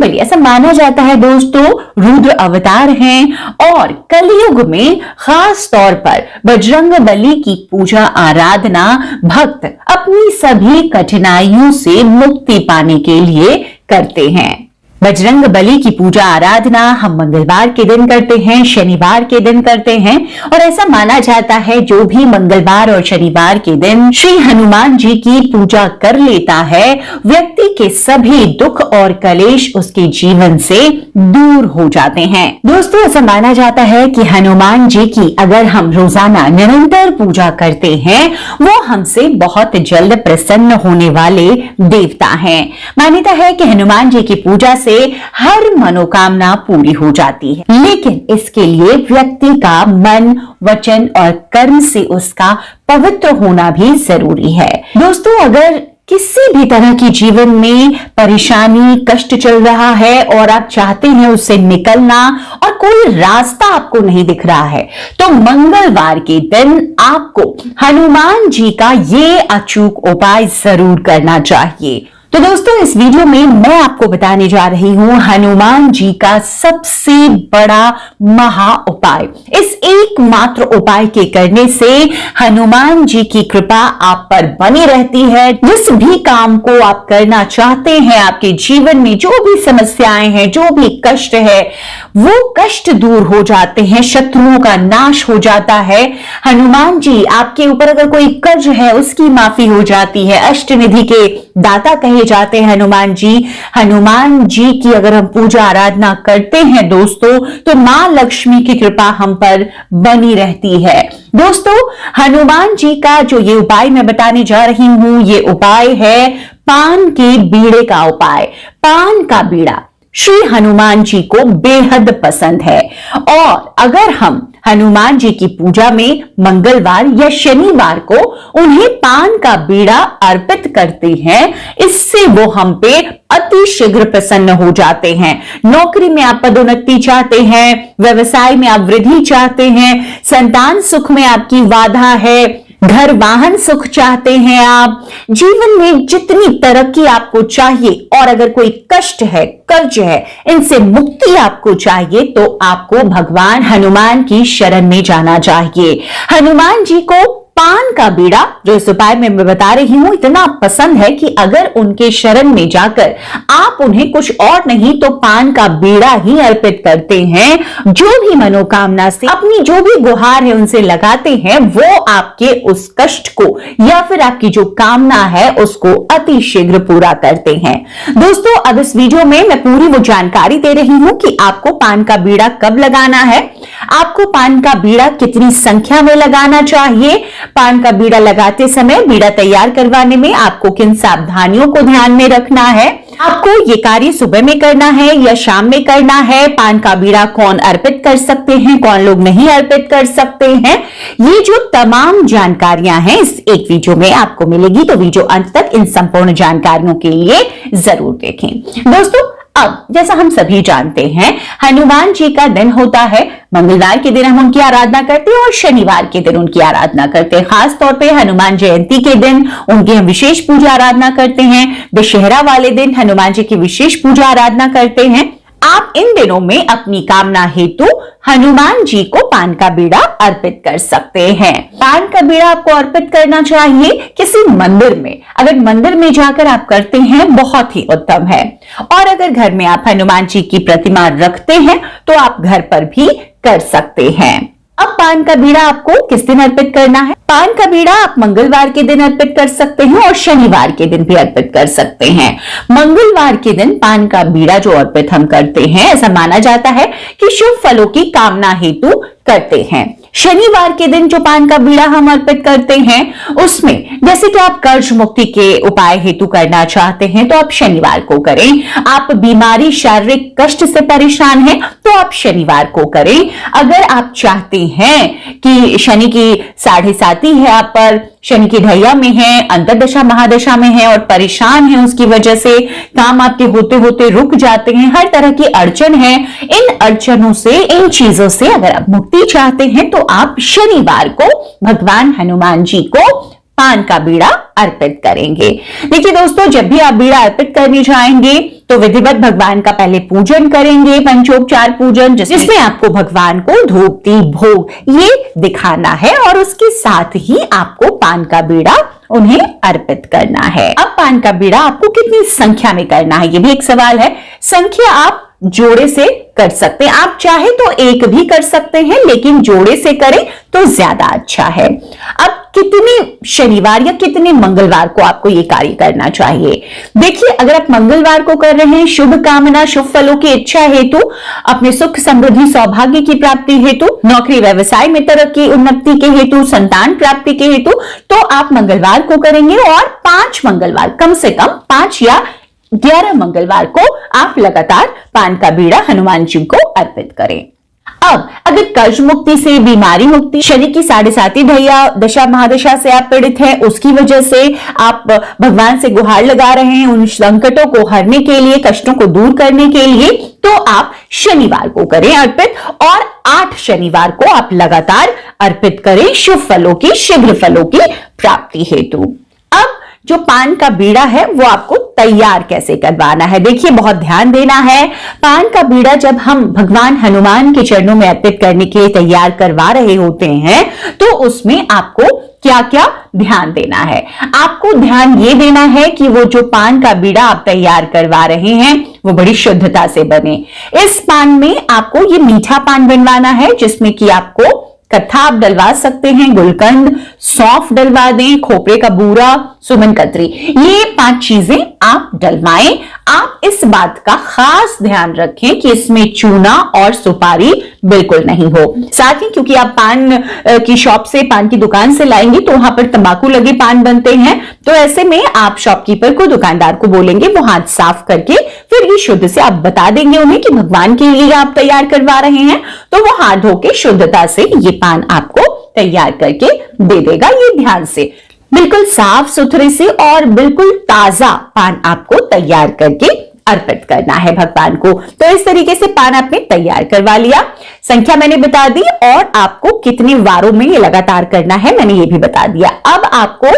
बजरंगबली ऐसा माना जाता है दोस्तों रुद्र अवतार हैं और कलयुग में खास तौर पर बजरंगबली की पूजा आराधना भक्त अपनी सभी कठिनाइयों से मुक्ति पाने के लिए करते हैं। बजरंग बली की पूजा आराधना हम मंगलवार के दिन करते हैं, शनिवार के दिन करते हैं और ऐसा माना जाता है जो भी मंगलवार और शनिवार के दिन श्री हनुमान जी की पूजा कर लेता है व्यक्ति के सभी दुख और कलेश उसके जीवन से दूर हो जाते हैं। दोस्तों ऐसा माना जाता है कि हनुमान जी की अगर हम रोजाना निरंतर पूजा करते हैं वो हमसे बहुत जल्द प्रसन्न होने वाले देवता हैं। मान्यता है कि हनुमान जी की पूजा से हर मनोकामना पूरी हो जाती है, लेकिन इसके लिए व्यक्ति का मन, वचन और कर्म से उसका पवित्र होना भी जरूरी है। दोस्तों अगर किसी भी तरह की जीवन में परेशानी, कष्ट चल रहा है और आप चाहते हैं उससे निकलना और कोई रास्ता आपको नहीं दिख रहा है, तो मंगलवार के दिन आपको हनुमान जी का ये अचूक उपाय जरूर करना चाहिए। तो दोस्तों इस वीडियो में मैं आपको बताने जा रही हूं हनुमान जी का सबसे बड़ा महा उपाय। इस एकमात्र उपाय के करने से हनुमान जी की कृपा आप पर बनी रहती है। जिस भी काम को आप करना चाहते हैं, आपके जीवन में जो भी समस्याएं हैं, जो भी कष्ट है, वो कष्ट दूर हो जाते हैं, शत्रुओं का नाश हो जाता है। हनुमान जी आपके ऊपर अगर कोई कर्ज है उसकी माफी हो जाती है। अष्टनिधि के दाता कहे जाते हैं हनुमान जी। हनुमान जी की अगर हम पूजा आराधना करते हैं दोस्तों तो मां लक्ष्मी की कृपा हम पर बनी रहती है। दोस्तों हनुमान जी का जो ये उपाय मैं बताने जा रही हूं, ये उपाय है पान के बीड़े का उपाय। पान का बीड़ा श्री हनुमान जी को बेहद पसंद है और अगर हम हनुमान जी की पूजा में मंगलवार या शनिवार को उन्हें पान का बीड़ा अर्पित करते हैं, इससे वो हम पे अति शीघ्र प्रसन्न हो जाते हैं। नौकरी में आप पदोन्नति चाहते हैं, व्यवसाय में आप वृद्धि चाहते हैं, संतान सुख में आपकी बाधा है, घर वाहन सुख चाहते हैं आप, जीवन में जितनी तरक्की आपको चाहिए और अगर कोई कष्ट है, कर्ज है, इनसे मुक्ति आपको चाहिए तो आपको भगवान हनुमान की शरण में जाना चाहिए। हनुमान जी को पान का बीड़ा जो इस उपाय में मैं बता रही हूं इतना पसंद है कि अगर उनके शरण में जाकर आप उन्हें कुछ और नहीं तो पान का बीड़ा ही अर्पित करते हैं, जो भी मनोकामना से अपनी जो भी गुहार है उनसे लगाते हैं, वो आपके उस कष्ट को या फिर आपकी जो कामना है उसको अति शीघ्र पूरा करते हैं। दोस्तों अब इस वीडियो में मैं पूरी वो जानकारी दे रही हूं कि आपको पान का बीड़ा कब लगाना है, आपको पान का बीड़ा कितनी संख्या में लगाना चाहिए, पान का बीड़ा लगाते समय बीड़ा तैयार करवाने में आपको किन सावधानियों को ध्यान में रखना है, आपको ये कार्य सुबह में करना है या शाम में करना है, पान का बीड़ा कौन अर्पित कर सकते हैं, कौन लोग नहीं अर्पित कर सकते हैं, ये जो तमाम जानकारियां हैं इस एक वीडियो में आपको मिलेगी। तो वीडियो अंत तक इन संपूर्ण जानकारियों के लिए जरूर देखें। दोस्तों अब जैसा हम सभी जानते हैं हनुमान जी का दिन होता है मंगलवार के दिन हम उनकी आराधना करते हैं और शनिवार के दिन उनकी आराधना करते हैं। खास तौर पे हनुमान जयंती के दिन उनकी हम विशेष पूजा आराधना करते हैं। दशहरा वाले दिन हनुमान जी की विशेष पूजा आराधना करते हैं। आप इन दिनों में अपनी कामना हेतु हनुमान जी को पान का बीड़ा अर्पित कर सकते हैं। पान का बीड़ा आपको अर्पित करना चाहिए किसी मंदिर में। अगर मंदिर में जाकर आप करते हैं बहुत ही उत्तम है, और अगर घर में आप हनुमान जी की प्रतिमा रखते हैं तो आप घर पर भी कर सकते हैं। अब पान का बीड़ा आपको किस दिन अर्पित करना है? पान का बीड़ा आप मंगलवार के दिन अर्पित कर सकते हैं और शनिवार के दिन भी अर्पित कर सकते हैं। मंगलवार के दिन पान का बीड़ा जो अर्पित हम करते हैं ऐसा माना जाता है कि शुभ फलों की कामना हेतु करते हैं। शनिवार के दिन जो पान का बीड़ा हम अर्पित करते हैं उसमें जैसे कि आप कर्ज मुक्ति के उपाय हेतु करना चाहते हैं तो आप शनिवार को करें। आप बीमारी, शारीरिक कष्ट से परेशान हैं तो आप शनिवार को करें। अगर आप चाहते हैं कि शनि की 7.5 है आप पर, शनि की ढैया में है, अंतर्दशा महादशा में है और परेशान है, उसकी वजह से काम आपके होते होते रुक जाते हैं, हर तरह की अड़चन है, इन अड़चनों से, इन चीजों से अगर आप मुक्ति चाहते हैं तो आप शनिवार को भगवान हनुमान जी को पान का बीड़ा अर्पित करेंगे। देखिए दोस्तों, जब भी आप बीड़ा अर्पित करने जाएंगे तो विधिवत भगवान का पहले पूजन करेंगे, पंचोपचार पूजन, जिसमें आपको भगवान को धूप दीप भोग ये दिखाना है और उसके साथ ही आपको पान का बीड़ा उन्हें अर्पित करना है। अब पान का बीड़ा आपको कितनी संख्या में करना है, ये भी एक सवाल है। संख्या आप जोड़े से कर सकते हैं, आप चाहे तो एक भी कर सकते हैं, लेकिन जोड़े से करें तो ज्यादा अच्छा है। अब कितने शनिवार या कितने मंगलवार को आपको ये कार्य करना चाहिए? देखिए, अगर आप मंगलवार को कर रहे हैं, शुभ कामना, शुभ फलों की इच्छा हेतु, अपने सुख समृद्धि सौभाग्य की प्राप्ति हेतु, नौकरी व्यवसाय में तरक्की उन्नति के हेतु, संतान प्राप्ति के हेतु, तो आप मंगलवार को करेंगे और 5 मंगलवार, कम से कम 5 या 11 मंगलवार को आप लगातार पान का बीड़ा हनुमान जी को अर्पित करें। अब अगर कर्ज मुक्ति से, बीमारी मुक्ति, शनि की 7.5 दशा महादशा से आप पीड़ित हैं, उसकी वजह से आप भगवान से गुहार लगा रहे हैं उन संकटों को हरने के लिए, कष्टों को दूर करने के लिए, तो आप शनिवार को करें अर्पित और 8 शनिवार को आप लगातार अर्पित करें शुभ फलों की, शीघ्र फलों की प्राप्ति हेतु। अब जो पान का बीड़ा है वो आपको तैयार कैसे करवाना है, देखिए बहुत ध्यान देना है। पान का बीड़ा जब हम भगवान हनुमान के चरणों में अर्पित करने के लिए तैयार करवा रहे होते हैं तो उसमें आपको क्या क्या ध्यान देना है। आपको ध्यान ये देना है कि वो जो पान का बीड़ा आप तैयार करवा रहे हैं वो बड़ी शुद्धता से बने। इस पान में आपको ये मीठा पान बनवाना है, जिसमें कि आपको कत्था आप डलवा सकते हैं, गुलकंद, सौंफ डलवा दें, खोपरे का बूरा, सुमन कतरी, ये 5 चीजें आप डलवाएं। आप इस बात का खास ध्यान रखें कि इसमें चूना और सुपारी बिल्कुल नहीं हो। साथ ही क्योंकि आप पान की शॉप से, पान की दुकान से लाएंगे तो वहां पर तंबाकू लगे पान बनते हैं, तो ऐसे में आप शॉपकीपर को, दुकानदार को बोलेंगे वो हाथ साफ करके फिर ये शुद्ध से आप बता देंगे उन्हें कि भगवान के लिए आप तैयार करवा रहे हैं, तो वो हाथ धो के शुद्धता से ये पान आपको तैयार करके दे देगा। ये ध्यान से बिल्कुल साफ सुथरे से और बिल्कुल ताजा पान आपको तैयार करके अर्पित करना है भगवान को। तो इस तरीके से पान आपने तैयार करवा लिया, संख्या मैंने बता दी और आपको कितने वारों में ये लगातार करना है मैंने ये भी बता दिया। अब आपको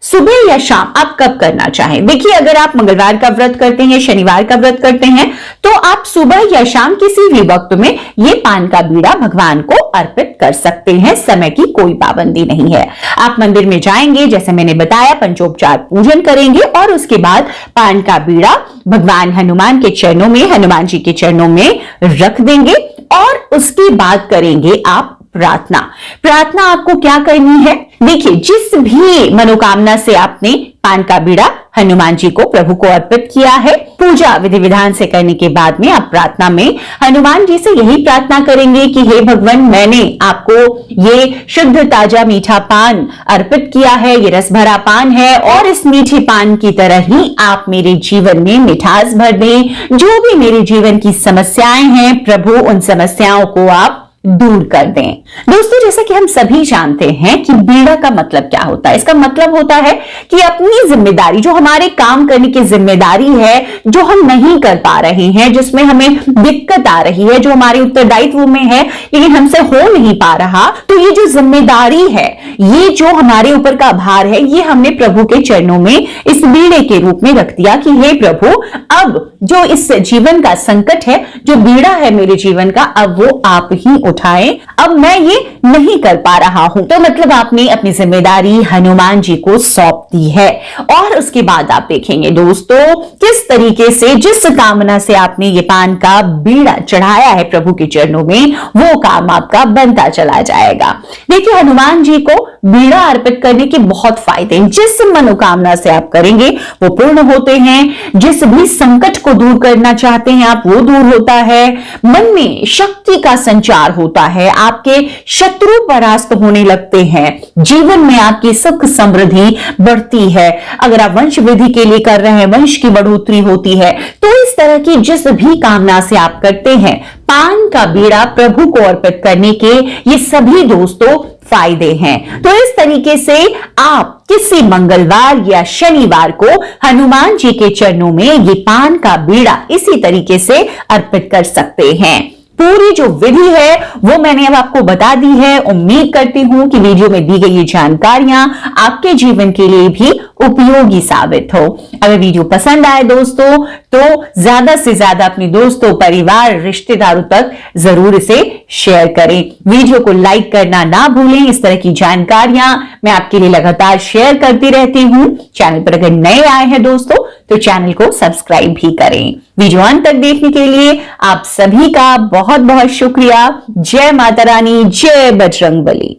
सुबह या शाम आप कब करना चाहें, देखिए अगर आप मंगलवार का व्रत करते हैं, शनिवार का व्रत करते हैं, तो आप सुबह या शाम किसी भी वक्त में ये पान का बीड़ा भगवान को अर्पित कर सकते हैं, समय की कोई पाबंदी नहीं है। आप मंदिर में जाएंगे, जैसे मैंने बताया, पंचोपचार पूजन करेंगे और उसके बाद पान का बीड़ा भगवान हनुमान के चरणों में, हनुमान जी के चरणों में रख देंगे और उसके बाद करेंगे आप प्रार्थना। प्रार्थना आपको क्या करनी है, देखिए जिस भी मनोकामना से आपने पान का बीड़ा हनुमान जी को, प्रभु को अर्पित किया है, पूजा विधि विधान से करने के बाद में आप प्रार्थना में हनुमान जी से यही प्रार्थना करेंगे कि हे भगवान, मैंने आपको ये शुद्ध ताजा मीठा पान अर्पित किया है, ये रस भरा पान है और इस मीठे पान की तरह ही आप मेरे जीवन में मिठास भर दें। जो भी मेरे जीवन की समस्याएं हैं प्रभु, उन समस्याओं को आप दूर कर दें। दोस्तों, जैसा कि हम सभी जानते हैं कि बीड़ा का मतलब क्या होता है, इसका मतलब होता है कि अपनी जिम्मेदारी, जो हमारे काम करने की जिम्मेदारी है, जो हम नहीं कर पा रहे हैं, जिसमें हमें दिक्कत आ रही है, जो हमारे उत्तरदायित्व में है लेकिन हमसे हो नहीं पा रहा, तो ये जो जिम्मेदारी है, ये जो हमारे ऊपर का भार है, ये हमने प्रभु के चरणों में इस बीड़े के रूप में रख दिया कि हे प्रभु, अब जो इस जीवन का संकट है, जो बीड़ा है मेरे जीवन का, अब वो आप ही उठाएं, अब मैं ये नहीं कर पा रहा हूं। तो मतलब आपने अपनी जिम्मेदारी हनुमान जी को सौंप दी है और उसके बाद आप देखेंगे दोस्तों किस तरीके से, जिस कामना से आपने ये पान का बीड़ा चढ़ाया है प्रभु के चरणों में, वो काम आपका बनता चला जाएगा। देखिए, हनुमान जी को बीड़ा अर्पित करने के बहुत फायदे हैं। जिस मनोकामना से आप करेंगे वो पूर्ण होते हैं, जिस भी संकट को दूर करना चाहते हैं आप, वो दूर होता है, मन में शक्ति का संचार होता है, आपके शत्रु परास्त होने लगते हैं, जीवन में आपकी सुख समृद्धि बढ़ती है। अगर आप वंश वृद्धि के लिए कर रहे हैं, वंश की बढ़ोतरी होती है। तो इस तरह की जिस भी कामना से आप करते हैं, पान का बीड़ा प्रभु को अर्पित करने के ये सभी दोस्तों फायदे हैं। तो इस तरीके से आप किसी मंगलवार या शनिवार को हनुमान जी के चरणों में ये पान का बीड़ा इसी तरीके से अर्पित कर सकते हैं। पूरी जो विधि है वो मैंने अब आपको बता दी है। उम्मीद करती हूं कि वीडियो में दी गई ये जानकारियां आपके जीवन के लिए भी उपयोगी साबित हो। अगर वीडियो पसंद आए दोस्तों तो ज्यादा से ज्यादा अपने दोस्तों, परिवार, रिश्तेदारों तक जरूर इसे शेयर करें। वीडियो को लाइक करना ना भूलें। इस तरह की जानकारियां मैं आपके लिए लगातार शेयर करती रहती हूं। चैनल पर अगर नए आए हैं दोस्तों तो चैनल को सब्सक्राइब भी करें। वीडियो अंत तक देखने के लिए आप सभी का बहुत बहुत शुक्रिया। जय माता रानी, जय बजरंगबली।